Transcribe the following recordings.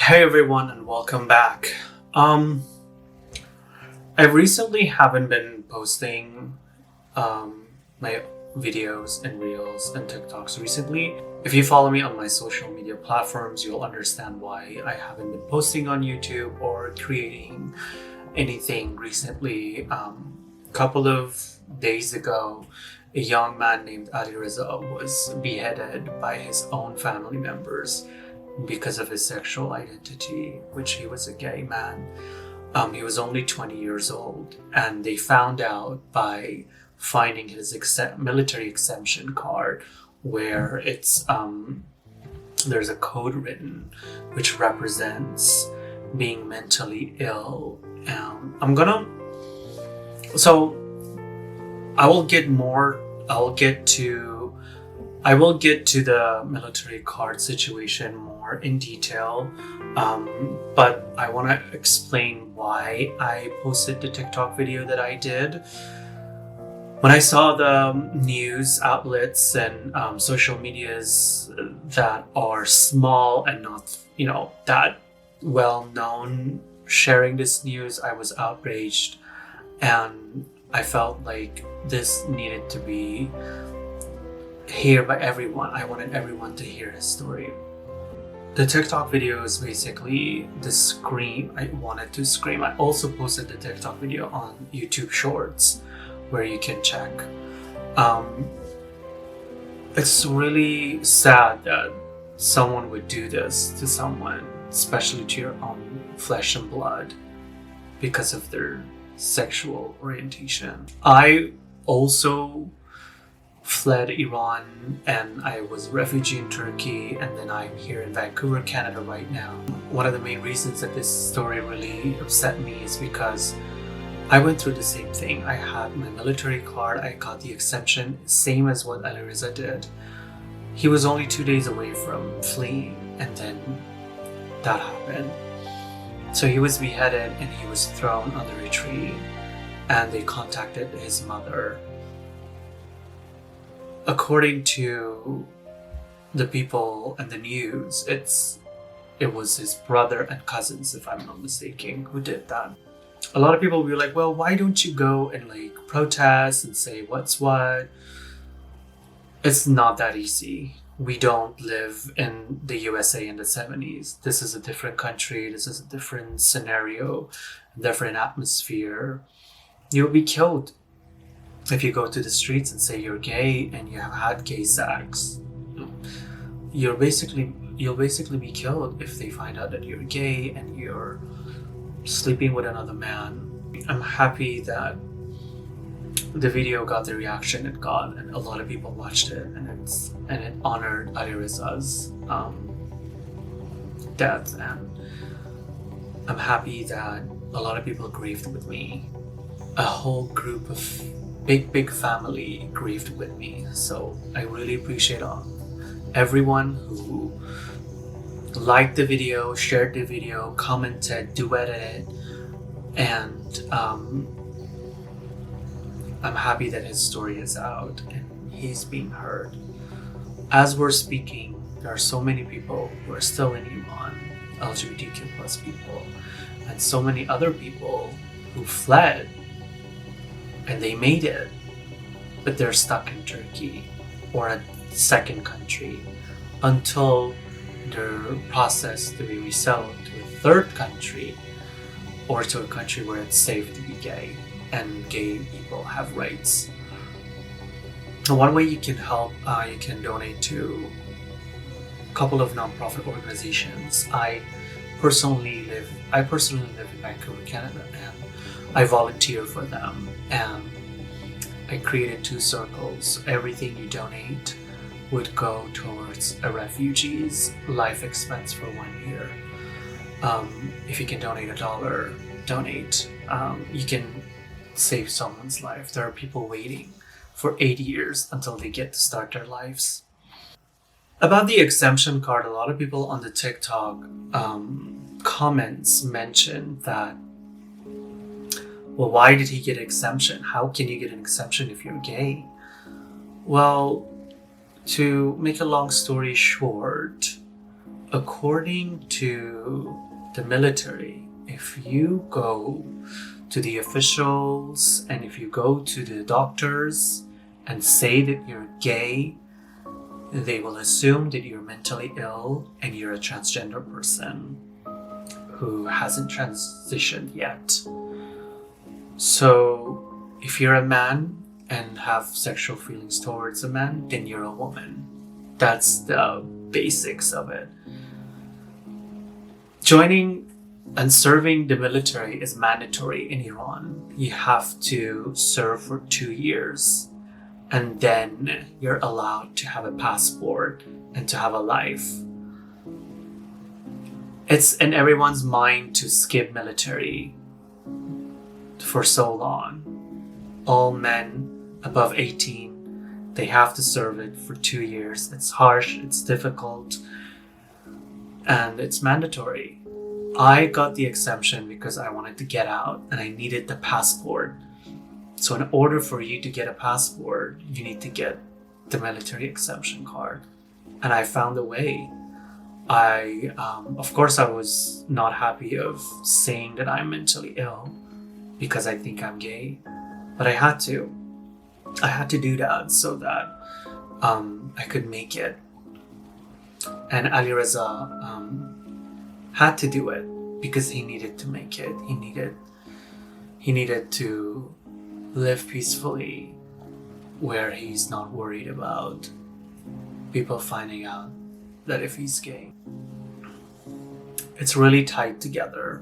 Hey everyone and welcome back. I recently haven't been posting my videos and reels and TikToks recently. If you follow me on my social media platforms, you'll understand why I haven't been posting on YouTube or creating anything recently. A couple of days ago, a young man named Alireza was beheaded by his own family members because of his sexual identity, which he was a gay man. He was only 20 years old, and they found out by finding his military exemption card, where there's a code written which represents being mentally ill. I will get more. I will get to the military card situation more in detail, but I want to explain why I posted the TikTok video that I did. When I saw the news outlets and social medias that are small and not, that well known sharing this news, I was outraged, and I felt like this needed to be heard by everyone. I wanted everyone to hear his story. The TikTok video is basically the scream I wanted to scream. I also posted the TikTok video on YouTube Shorts, where you can check. It's really sad that someone would do this to someone, especially to your own flesh and blood, because of their sexual orientation. I also fled Iran, and I was a refugee in Turkey, and then I'm here in Vancouver, Canada right now. One of the main reasons that this story really upset me is because I went through the same thing. I had my military card, I got the exemption, same as what Alireza did. He was only 2 days away from fleeing, and then that happened. So he was beheaded and he was thrown under a tree, and they contacted his mother. According to the people and the news, it was his brother and cousins, if I'm not mistaken, who did that. A lot of people will be like, well, why don't you go and protest and say what's what? It's not that easy. We don't live in the USA in the 70s. This is a different country. This is a different scenario, different atmosphere. You'll be killed if you go to the streets and say you're gay and you have had gay sex. You'll basically be killed if they find out that you're gay and you're sleeping with another man. I'm happy that the video got the reaction it got, and a lot of people watched it, and it honored Alireza's death, and I'm happy that a lot of people grieved with me. A whole group of big family grieved with me. So I really appreciate everyone who liked the video, shared the video, commented, duetted it, and I'm happy that his story is out and he's being heard. As we're speaking, there are so many people who are still in Iran, LGBTQ plus people, and so many other people who fled and they made it, but they're stuck in Turkey or a second country until they're processed to be resettled to a third country, or to a country where it's safe to be gay and gay people have rights. And one way you can help, you can donate to a couple of nonprofit organizations. I personally live in Vancouver, Canada, and I volunteer for them, and I created 2 circles. Everything you donate would go towards a refugee's life expense for 1 year. If you can donate $1, donate. You can save someone's life. There are people waiting for 8 years until they get to start their lives. About the exemption card, a lot of people on the TikTok comments mentioned that, well, why did he get an exemption? How can you get an exemption if you're gay? Well, to make a long story short, according to the military, if you go to the officials and if you go to the doctors and say that you're gay, they will assume that you're mentally ill and you're a transgender person who hasn't transitioned yet. So if you're a man and have sexual feelings towards a man, then you're a woman. That's the basics of it. Joining and serving the military is mandatory in Iran. You have to serve for 2 years, and then you're allowed to have a passport and to have a life. It's in everyone's mind to skip military for so long. All men above 18, they have to serve it for 2 years. It's harsh, it's difficult, and it's mandatory. I got the exemption because I wanted to get out and I needed the passport. So in order for you to get a passport, you need to get the military exemption card. And I found a way. Of course, I was not happy of saying that I'm mentally ill because I think I'm gay, but I had to. I had to do that so that I could make it. And Alireza had to do it because he needed to make it. He needed to live peacefully where he's not worried about people finding out that if he's gay. It's really tied together,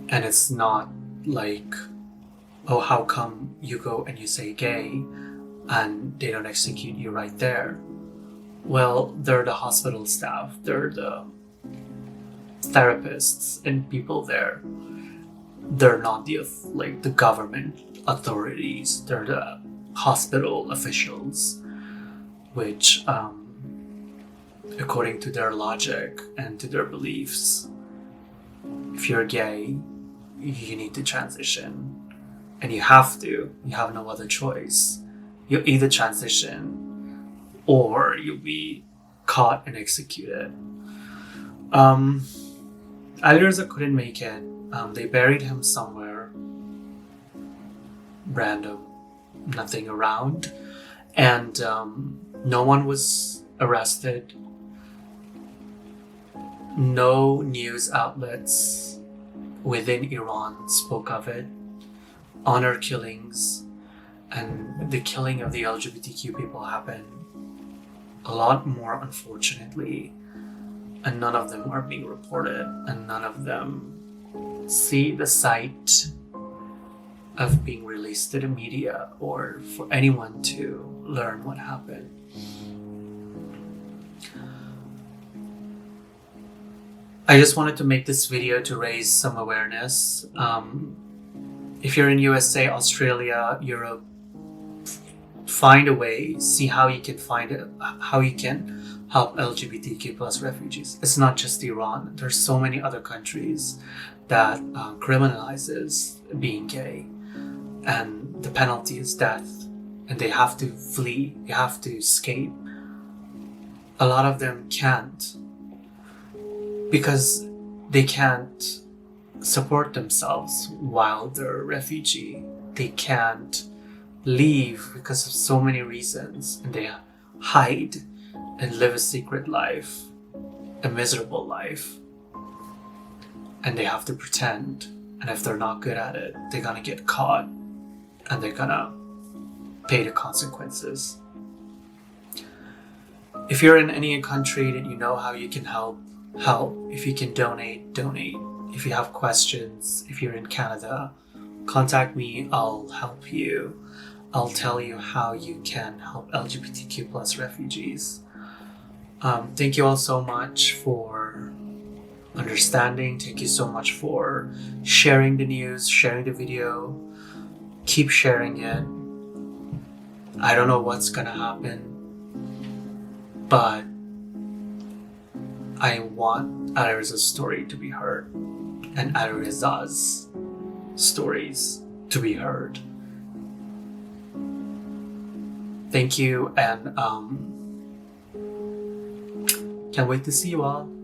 and it's not like, oh, how come you go and you say gay and they don't execute you right there? Well, they're the hospital staff, they're the therapists and people there. They're not the government authorities, they're the hospital officials, which according to their logic and to their beliefs, if you're gay, you need to transition. And you have no other choice. You either transition or you'll be caught and executed. Alireza couldn't make it. They buried him somewhere random, nothing around, and no one was arrested. No news outlets within Iran spoke of it. Honor killings and the killing of the LGBTQ people happened a lot more, unfortunately, and none of them are being reported, and none of them see the sight of being released to the media or for anyone to learn what happened. I just wanted to make this video to raise some awareness. If you're in USA, Australia, Europe, find a way, see how you can help LGBTQ plus refugees. It's not just Iran. There's so many other countries that criminalizes being gay, and the penalty is death, and they have to flee, they have to escape. A lot of them can't, because they can't support themselves while they're a refugee. They can't leave because of so many reasons, and they hide and live a secret life, a miserable life, and they have to pretend. And if they're not good at it, they're gonna get caught and they're gonna pay the consequences. If you're in any country that you know how you can help. If you can donate. If you have questions, if you're in Canada, contact me, I'll help you. I'll tell you how you can help LGBTQ plus refugees. Thank you all so much for understanding. Thank you so much for sharing the news, sharing the video. Keep sharing it. I don't know what's gonna happen, but I want Alireza's story to be heard, and Alireza's stories to be heard. Thank you, and Can't wait to see you all.